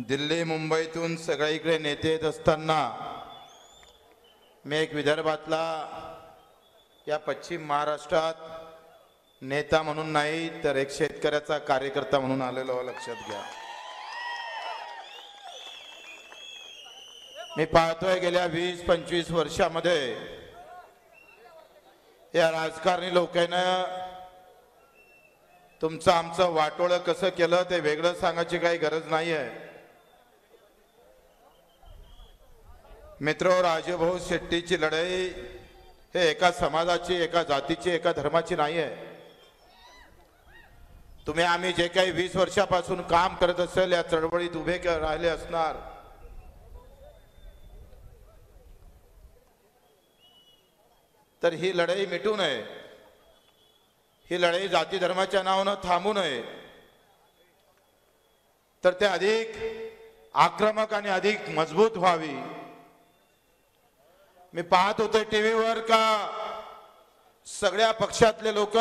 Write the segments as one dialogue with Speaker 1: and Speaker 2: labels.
Speaker 1: दिल्ली मुंबईतून सगळीकडे नेते येत असताना मी एक विदर्भातला या पश्चिम महाराष्ट्रात नेता म्हणून नाही तर एक शेतकऱ्याचा कार्यकर्ता म्हणून आलेलो लक्षात घ्या। मी पाहतोय गेल्या 20-25 वर्षामध्ये या राजकारणी लोकांना तुमचं आमचं वाटोळं कसं केलं ते वेगळं सांगायची काही गरज नाही आहे। मित्रो, राजभाऊ शेट्टीची लढाई हे एका समाजाची, एका जातीची, एका धर्माची नाही आहे। तुम्ही आम्ही जे काही 20 वर्षापासून काम करत असेल या चळवळीत उभे राहिले असणार, तर ही लढाई मिटू नये, ही लढाई जाती धर्माच्या नावानं थांबू नये, तर ते अधिक आक्रमक आणि अधिक मजबूत व्हावी। मी पाहत होते टीव्हीवर का सगळ्या पक्षातले लोक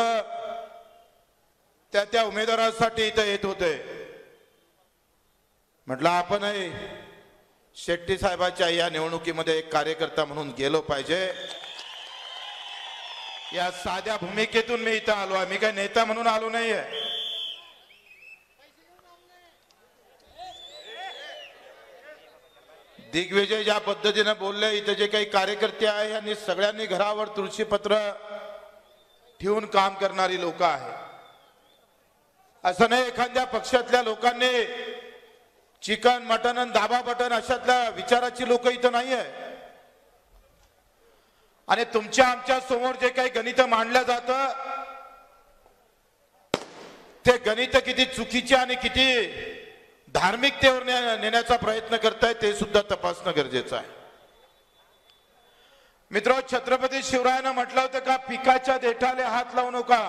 Speaker 1: त्या उमेदवारासाठी इथे येत होते। म्हटलं आपणही शेट्टी साहेबांच्या या निवडणुकीमध्ये एक कार्यकर्ता म्हणून गेलो पाहिजे। या साध्या भूमिकेतून मी इथं आलो आहे, मी काही नेता म्हणून आलो नाहीये। दिग्विजय ज्या पद्धतीने बोलले, इथे जे काही कार्यकर्ते आहे यांनी सगळ्यांनी घरावर तुळशीपत्र ठेवून काम करणारी लोक आहे। असं नाही एखाद्या पक्षातल्या लोकांनी चिकन मटन आणि दाबा बटन अशातल्या विचाराची लोक इथं नाहीये। आणि तुमच्या आमच्या समोर जे काही गणित मांडलं जातं ते गणित किती चुकीचे आणि किती धार्मिकतेवर नेण्याचा प्रयत्न करताय ते सुद्धा तपासणं गरजेचं आहे। मित्रो, छत्रपती शिवरायानं म्हटलं होतं का पिकाच्या देठाले हात लावू नका।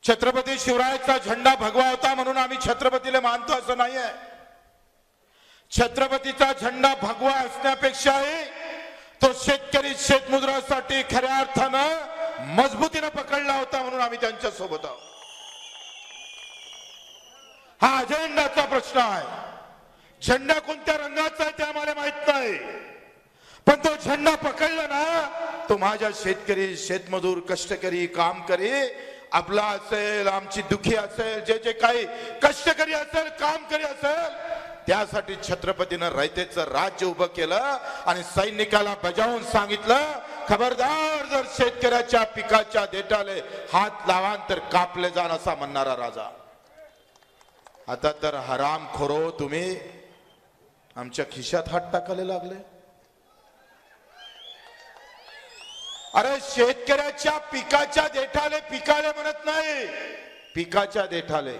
Speaker 1: छत्रपती शिवरायाचा झेंडा भगवा होता म्हणून आम्ही छत्रपतीला मानतो असं नाहीये। छत्रपतीचा झेंडा भगवा असण्यापेक्षाही तो शेतकरी शेतमजुरासाठी खऱ्या अर्थानं मजबूतीने पकडला होता म्हणून आम्ही त्यांच्या सोबत आहोत। हा अजेंडाचा प्रश्न आहे। झेंडा कोणत्या रंगाचा आहे ते आम्हाला माहित नाही, पण तो झेंडा पकडला ना तो माझ्या शेतकरी, शेतमजूर, कष्टकरी, कामकरी, आपला असेल, आमची दुखी असेल, जे जे काही कष्टकरी असेल, कामकरी असेल, त्यासाठी छत्रपतीनं रयतेचं राज्य उभं केलं आणि सैनिकाला बजावून सांगितलं, खबरदार जर शेतकऱ्याच्या पिकाच्या देठाले हात लावान तर कापले जाण असा म्हणणारा राजा। आता तर हरामखोरो तुम्ही आमच्या खिशात हात टाकायला लागले। अरे शेतकऱ्याच्या पिकाच्या देठाले पिकाले म्हणत नाही, पिकाच्या देठाले।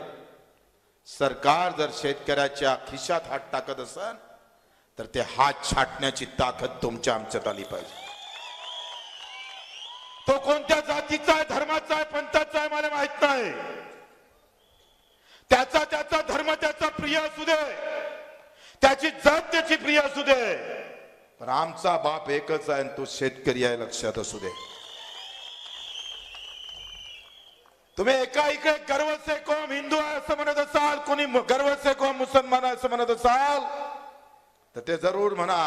Speaker 1: सरकार जर शेतकऱ्याच्या खिशात हात टाकत असेल तर ते हात छाटण्याची ताकद तुमच्या आमच्यात आली पाहिजे। तो कोणत्या जातीचा आहे, धर्माचा आहे, पंथाचा आहे मला माहित नाही, त्याचा धर्म त्याचा प्रिय असू दे, त्याची जात त्याची प्रिय असू दे, पण आमचा बाप एकच आहे आणि तो शेतकरी आहे, लक्षात असू दे। तुम्ही एका इकडे गर्व से कौम हिंदू आहे असं म्हणत असाल, कोणी गर्व से कौम मुसलमान आहे असं म्हणत असाल तर ते जरूर म्हणा,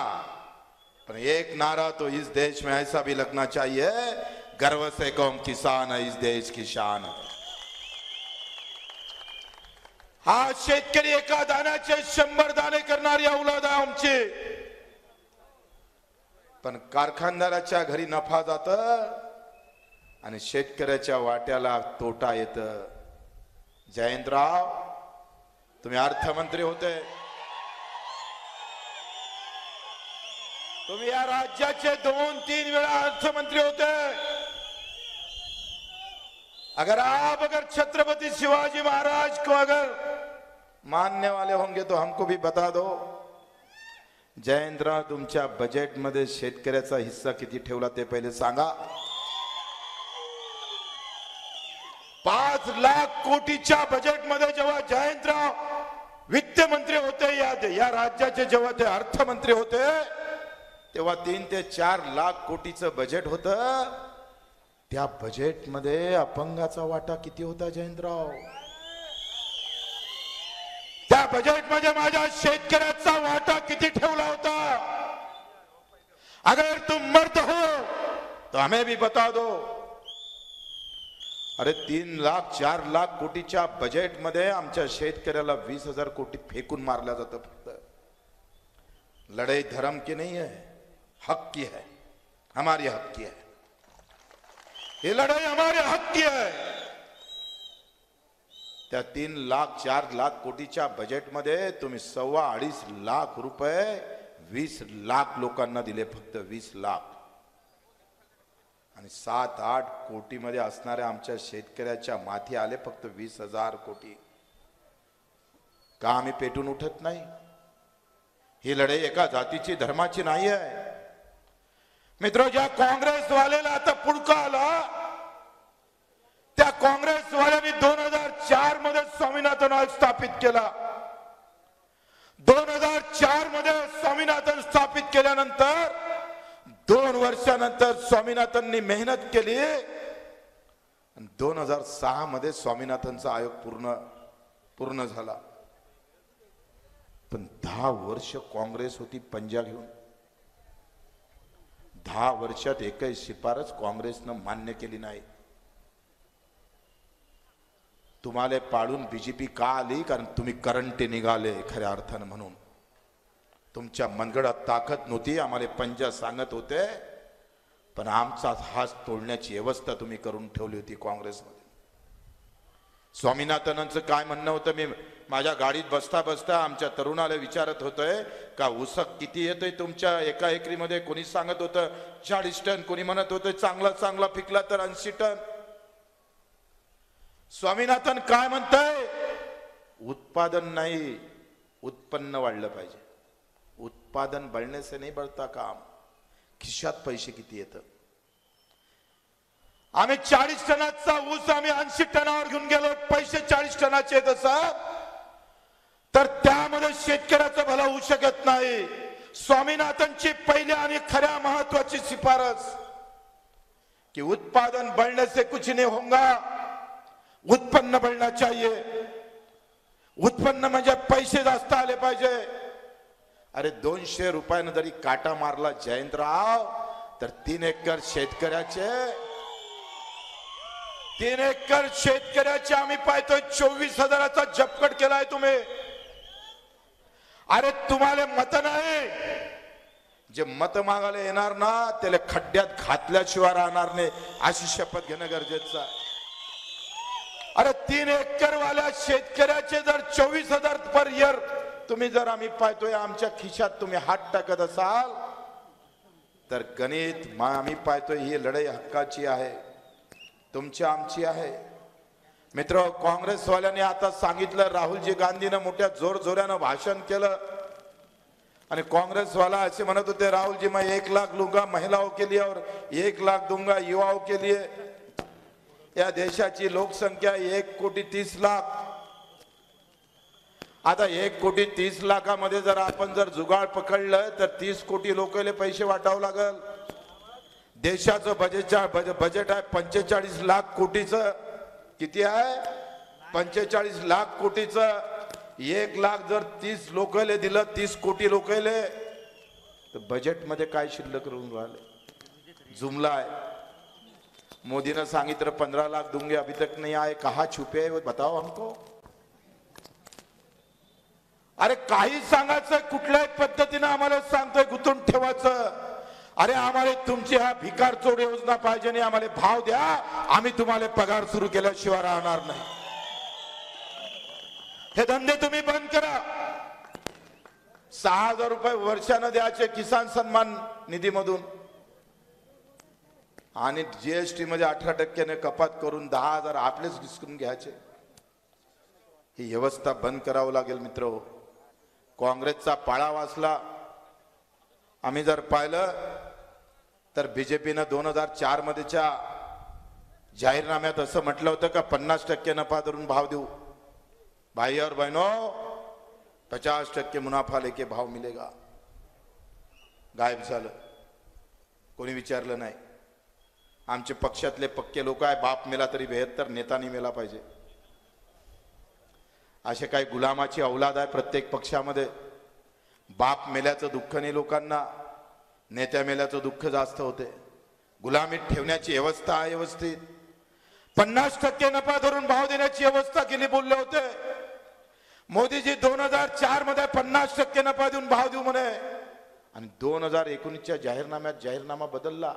Speaker 1: पण एक नारा तो इस देश में ऐसा भी लगना चाहिए, गर्व से कौम किसान है, इस देश की शान है। हा शेतकरी एका दाण्याचे 100 दाणे करणारी औलाद आहे आमची, पण कारखानदाराच्या घरी नफा जात आणि शेतकऱ्याच्या वाट्याला तोटा येत। जयंतराव, तुम्ही अर्थमंत्री होते, तुम्ही या राज्याचे 2-3 वेळा अर्थमंत्री होते। अगर छत्रपति शिवाजी महाराज को अगर मानने वाले होंगे तो हमको भी बता दो। जयेंद्र, तुमच्या बजेट मध्ये शेतकऱ्याचा हिस्सा किती ठेवला ते पहिले सांगा। 5 लाख कोटीच्या बजेट मध्ये जेव्हा जयंतराव वित्त मंत्री होते, या राज्याचे जेव्हा ते अर्थमंत्री होते, तेव्हा 3 ते 4 लाख कोटीचं बजेट होतं। त्या बजेट मध्ये अपंगाचा वाटा किती होता जयेंद्रराव? त्या बजट मध्ये माझ्या शेतकऱ्याचा वाटा किती ठेवला होता? अगर तुम मर्द हो तो हमें भी बता दो. अरे 3 लाख 4 लाख कोटीच्या बजेट मध्ये आमच्या शेतकऱ्याला 20,000 कोटी फेकून मारल्या जातं. फक्त लड़ाई धर्म की नहीं है, हक की है, हमारी हक की है. ये लड़ाई हमारे हक की है. त्या 3 लाख 4 लाख कोटीच्या बजेट मध्ये तुम्ही 2.25 लाख रुपये 20 लाख लोकांना दिले. फक्त 20 लाख. आणि 7-8 कोटी मध्ये असणाऱ्या आमच्या शेतकऱ्याच्या माथी आले फक्त 20,000 कोटी. का आम्ही पेटून उठत नाही? ही लढाई एका जातीची धर्माची नाही आहे मित्रो. ज्या काँग्रेस वाल्याला आता पुडका आला, त्या काँग्रेस वाल्यांनी 2004 मध्ये स्वामीनाथन आयोग स्थापित केला. 2004 मध्ये स्वामीनाथन स्थापित केल्यानंतर 2 वर्षानंतर स्वामीनाथननी मेहनत केली. 2006 मध्ये स्वामीनाथनचा आयोग पूर्ण झाला. पण 10 वर्ष काँग्रेस होती पंजा घेऊन. 10 वर्षात एकही शिफारस काँग्रेसनं मान्य केली नाही. तुम्हाला पाडून बीजेपी का आली? कारण तुम्ही करंटे निघाले खऱ्या अर्थानं. म्हणून तुमच्या मनगडात ताकद नव्हती. आम्हाला पंजा सांगत होते, पण आमचा हात तोडण्याची व्यवस्था तुम्ही करून ठेवली होती काँग्रेसमध्ये. स्वामीनाथनांचं काय म्हणणं होतं? मी माझ्या गाडीत बसता बसता आमच्या तरुणाला विचारत होतोय का उसक किती येतोय तुमच्या एका एकरीमध्ये. कोणी सांगत होतं 40 टन, कोणी म्हणत होतं चांगला पिकला तर 80 टन. स्वामीनाथन काय म्हणताय? उत्पादन नाही, उत्पन्न वाढलं पाहिजे. उत्पादन बढ़ने से नहीं बढ़ता काम. खिशात पैसे किती येतं? आम्ही 40 टनाचा ऊस आम्ही 80 टनावर घेऊन गेलो. पैसे 40 टनाचे येत असत तर त्यामध्ये शेतकऱ्याचं भलं होऊ शकत नाही. स्वामीनाथनची पहिली आणि खऱ्या महत्वाची शिफारस कि उत्पादन बढ़ने से कुछ नहीं होगा, उत्पन्न बढ़ना चाहिए. उत्पन्न म्हणजे पैसे जास्त आले पाहिजे. अरे 200 रुपयानं जरी काटा मारला जयंतराव तर 3 एकर शेतकऱ्याचे आम्ही पाहतोय 24,000चा झपकट केलाय तुम्ही. अरे तुम्हाला मत नाही. जे मत मागायला येणार ना त्याला खड्ड्यात घातल्याशिवाय राहणार नाही, अशी शपथ घेणं गरजेचं आहे. अरे 3 एकर वाल्या शेतकऱ्याचे जर 24,000 पर इयर तुम्ही जर आम्ही पाहतोय आमच्या खिशात तुम्ही हात टाकत असाल तर गणित आम्ही पाहतोय ही लढाई हक्काची आहे, तुमची आमची आहे. मित्र, काँग्रेसवाल्यांनी आता सांगितलं, राहुलजी गांधीनं मोठ्या जोरजोरानं भाषण केलं आणि काँग्रेसवाला असे म्हणत होते राहुलजी मैं 1 लाख लूंगा महिलाओं के लिए और 1 लाख दूंगा युवाओं के लिए. या देशाची लोकसंख्या 1,30,00,000. आता 1,30,00,000 जर आपण जर जुगाड पकडलं तर 30 कोटी लोकांना पैसे वाटावं लागल. देशाचं बजेट आहे 45 लाख कोटीचं. किती आहे? 45 लाख कोटीचं. 1 लाख जर 30 लोकांना दिलं, 30 कोटी लोकांना, तर बजेट मध्ये काय शिल्लक राहून राहिले? जुमला आहे. मोदी ने सांगितलं 15 लाख दूंगे, अभी तक नहीं आए. कहा छुपे है बताओ हमको. अरे काही सांगायचं, कुठल्याही पद्धतीने आम्हाला सांगतोय गुंतून ठेवायचं. अरे आम्हाला तुमची हा भिकार चोड योजना पाहिजे आणि आम्हाला भाव द्या, आम्ही तुम्हाला पगार सुरू केल्याशिवाय राहणार नाही. हे धंदे तुम्ही बंद करा. 6,000 रुपये वर्षानं द्यायचे किसान सन्मान निधी मधून आणि जीएसटी मध्ये 18% कपात करून 10,000 आपलेच घिसकून घ्यायचे. ही व्यवस्था बंद करावं लागेल मित्र. काँग्रेसचा पाळा वाचला. आम्ही जर पाहिलं तर बीजेपीनं 2004 मध्येच्या जाहीरनाम्यात असं म्हटलं होतं का 50% नफा धरून भाव देऊ. भाई और बहनों, 50% मुनाफा लेके भाव मिलेगा. गायब झालं. कोणी विचारलं नाही. आमचे पक्षातले पक्के लोक आहे, बाप मेला तरी 72 नेता नाही मेला पाहिजे. असे काही गुलामाची औलाद आहे प्रत्येक पक्षामध्ये. बाप मेल्याचं दुःख नाही लोकांना, नेत्या मेल्याचं दुःख जास्त होते. गुलामीत ठेवण्याची व्यवस्था आहे व्यवस्थित. 50% नफा धरून भाव देण्याची व्यवस्था केली बोलले होते मोदीजी. 2004 मध्ये 50% नफा देऊन भाव देऊ म्हणे, आणि 2019च्या जाहीरनाम्यात जाहीरनामा बदलला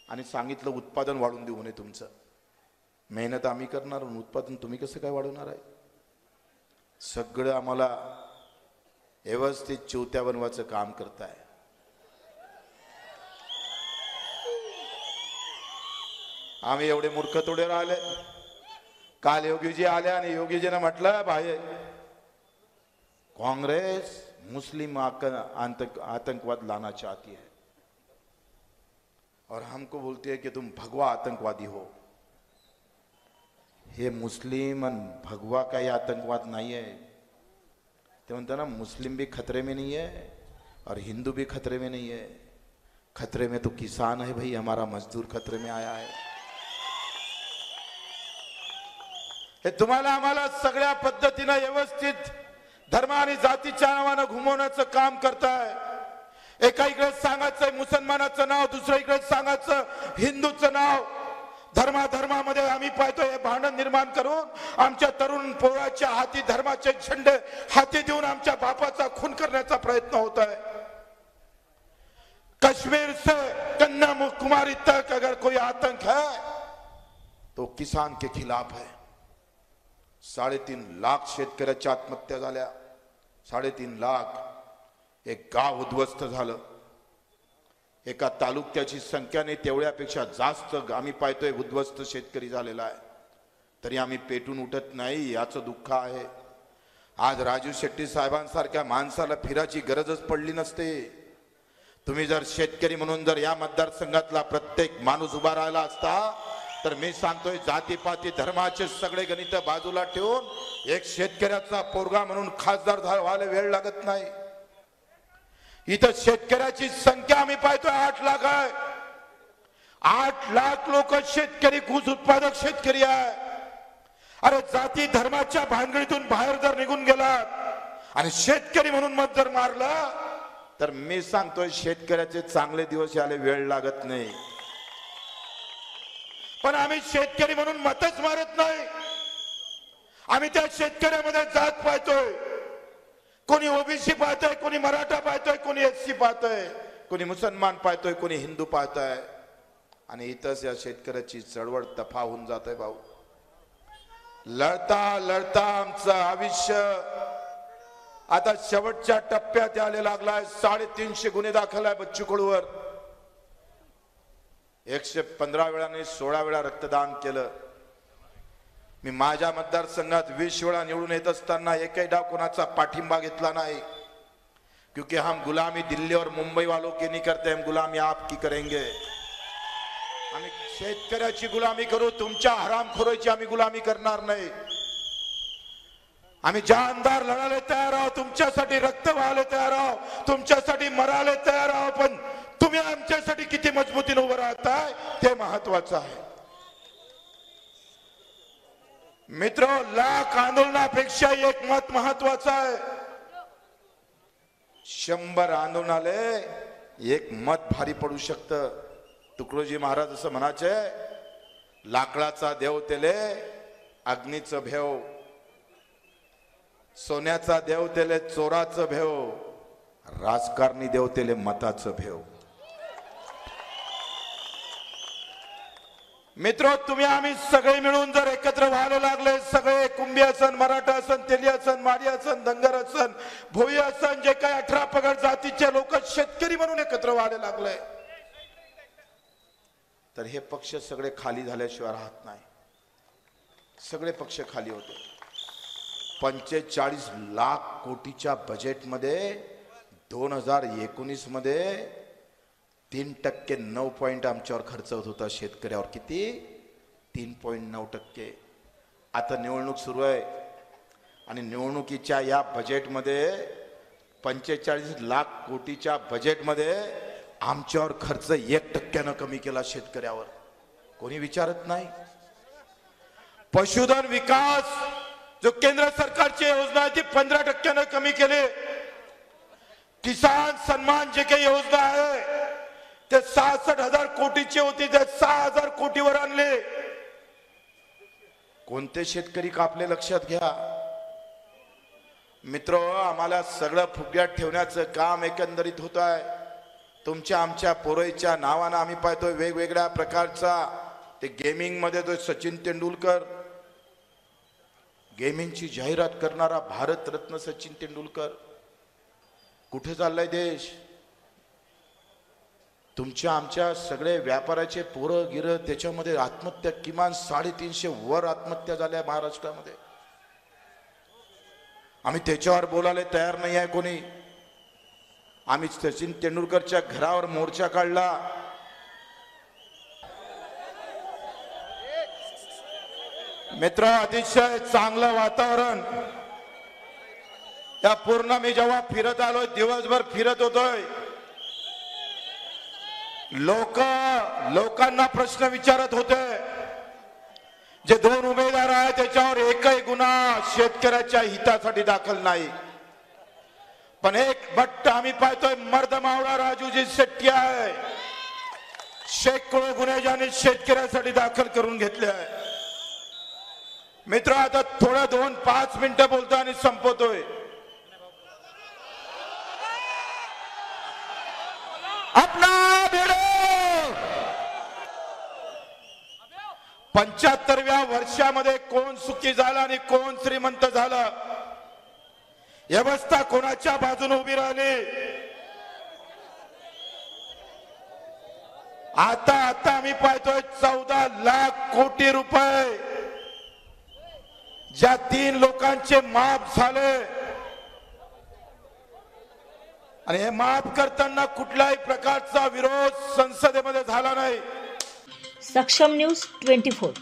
Speaker 1: आणि सांगितलं उत्पादन वाढवून देऊ म्हणे. तुमचं मेहनत आम्ही करणार, उत्पादन तुम्ही कसं काय वाढवणार आहे? सगळं आम्हाला व्यवस्थित चिवत्या बनवायचं काम करताय. आम्ही एवढे मूर्ख थोडे राहिले. काल योगीजी आले आणि योगीजीने म्हटलं, भाई कांग्रेस मुस्लिम आतंकवाद लाना चाहती है और हमको बोलती है कि तुम भगवा आतंकवादी हो. हे मुस्लिम और भगवा का ही आतंकवाद नहीं है. ते म्हणता ना, मुस्लिम भी खतरे में नहीं है और हिंदू भी खतरे में नहीं है. खतरे में तो किसान है भाई, हमारा मजदूर खतरे में आया है. हे तुम्हाला आम्हाला सगळ्या पद्धतीने व्यवस्थित धर्म आणि जातीच्या नावाने घुमवण्याचं काम करताय. एका इकडे सांगायचं मुसलमानाचं नाव, दुसऱ्या इकडे सांगायचं हिंदूचं नाव. धर्मामध्ये आम्ही पाहतोय हे भांडण निर्माण करून आमच्या तरुण पोराच्या हाती धर्माचे झेंडे हाती देऊन आमच्या बापाचा खून करण्याचा प्रयत्न होत आहे. कश्मीर से कन्याकुमारी तक अगर कोई आतंक है तो किसान के खिलाफ है. 3.5 लाख शेतकऱ्याच्या आत्महत्या झाल्या. 3.5 लाख. एक गाव उद्ध्वस्त झालं. एका तालुक्याची संख्या नाही तेवढ्यापेक्षा जास्त आम्ही पाहतोय उद्ध्वस्त शेतकरी झालेला आहे. तरी आम्ही पेटून उठत नाही, याचं दुःख आहे. आज राजू शेट्टी साहेबांसारख्या माणसाला फिरायची गरजच पडली नसते. तुम्ही जर शेतकरी म्हणून जर या मतदारसंघातला प्रत्येक माणूस उभा राहिला असता तर मी सांगतोय जातीपाती धर्माचे सगळे गणित बाजूला ठेवून एक शेतकऱ्याचा पोरगा म्हणून खासदार व्हायला वेळ लागत नाही. इथं शेतकऱ्याची संख्या आम्ही पाहतोय 8 लाख आहे. 8 लाख लोक शेतकरी, ऊस उत्पादक शेतकरी आहे. अरे जाती धर्माच्या भानगडीतून बाहेर जर निघून गेलात आणि शेतकरी म्हणून मत जर मारलं तर मी सांगतोय शेतकऱ्याचे चांगले दिवस यायला वेळ लागत नाही. पण आम्ही शेतकरी म्हणून मतच मारत नाही. आम्ही त्या शेतकऱ्यामध्ये जात पाहतोय. कोणी ओबीसी पाहतोय, कोणी मराठा पाहतोय, कोणी एससी पाहतोय, कोणी मुसलमान पाहतोय, कोणी हिंदू पाहतोय. आणि इथंच या शेतकऱ्याची चळवळ तफा होऊन जाते भाऊ. लढता लढता आमचं आयुष्य आता शेवटच्या टप्प्यात यायला लागलाय. 350 गुन्हे दाखल आहे बच्चू कडूवर. 115 वेळाने 16 वेळा रक्तदान केलं. मी माझ्या मतदारसंघात 20 वेळा निवडून येत असताना एकही डाव कोणाचा पाठिंबा घेतला नाही. क्योंकि हम गुलामी दिल्ली और मुंबई वालों की नहीं करते, हम गुलामी आपकी करेंगे. आम्ही शेतकऱ्याची गुलामी करू, तुमच्या हरामखोरीची आम्ही गुलामी करणार नाही. आम्ही जानदार लढायला तयार आहोत, तुमच्यासाठी रक्त व्हायला तयार आहोत, तुमच्यासाठी मरायला तयार आहोत. पण तुम्ही आमच्यासाठी किती मजबूतीने उभं राहताय ते महत्वाचं आहे. मित्र, लाख आंदोलनापेक्षा एक मत महत्वाचं आहे. 100 आंदोलनाले एक मत भारी पडू शकतं. तुकडोजी महाराज असं म्हणायचे, लाकडाचा देव तेले अग्नीचं भेव, सोन्याचा देव तेले चोराचं भेव, राजकारणी देव तेले मताचं भेव. मित्र, तुम्ही आम्ही सगळे मिळून जर एकत्र व्हायला लागले, सगळे कुंभी असन, मराठा असन, तेली असन, माडी असन, धनगर असन, भोई असन, जे काही 18 पगड जातीचे लोक शेतकरी म्हणून एकत्र व्हायला लागले, तर हे पक्ष सगळे खाली झाल्याशिवाय राहत नाही. सगळे पक्ष खाली होते. 45 लाख कोटीच्या बजेटमध्ये 2019 मध्ये 3% 9 पॉइंट आमच्यावर खर्च होत होता. शेतकऱ्यावर किती? 3.9%. आता निवडणूक सुरू आहे आणि निवडणुकीच्या या बजेटमध्ये 45 लाख कोटीच्या बजेटमध्ये आमच्यावर खर्च 1% कमी केला शेतकऱ्यावर. कोणी विचारत नाही. पशुधन विकास जो केंद्र सरकारची योजना आहे ती 15% कमी केली। किसान सन्मान जे काही योजना आहे ते 66,000 कोटीची होती, ते 6,000 कोटीवर आणले। कोणते शेतकरी कापले लक्षात घ्या मित्र। आम्हाला सगळं फुग्यात ठेवण्याचं काम एकंदरीत होत आहे। तुमच्या आमच्या पोराईच्या नावानं आम्ही पाहतोय वेगवेगळ्या प्रकारचा ते गेमिंग मध्ये तो सचिन तेंडुलकर, गेमिंगची जाहिरात करणारा भारत रत्न सचिन तेंडुलकर। कुठे चाललाय देश? तुमच्या आमच्या सगळे व्यापाराचे पोरं गिरं त्याच्यामध्ये आत्महत्या, किमान 350 वर आत्महत्या झाल्या महाराष्ट्रामध्ये। आम्ही त्याच्यावर बोलायला तयार नाही आहे कोणी। आम्ही सचिन तेंडुलकरच्या घरावर मोर्चा काढला। मित्र, अतिशय चांगलं वातावरण या पूर्ण मी जेव्हा फिरत आलोय, दिवसभर फिरत होतोय, लोकांना प्रश्न विचारत होते। जे 2 उमेदवार आहेत त्याच्यावर एकही गुन्हा शेतकऱ्याच्या हितासाठी दाखल नाही, पण एक बट्ट आम्ही पाहतोय मर्द मावळा राजूजी शेट्टी आहे, शेकडो गुन्हे ज्यांनी शेतकऱ्यासाठी दाखल करून घेतले आहे। मित्र, आता थोडं 2-5 मिनिटं बोलतो आणि संपवतोय। आपला भिडो 75व्या वर्षामध्ये कोण सुखी झाला आणि कोण श्रीमंत झाला, व्यवस्था कोणाच्या बाजूने उभी राहिली। आता आम्ही पाहतोय 14 लाख कोटी रुपये ज्या 3 लोकांचे माफ झाले, आणि हे माफ करताना कुठल्याही प्रकारचा विरोध संसदेमध्ये झाला नाही।
Speaker 2: सक्षम न्यूज 24।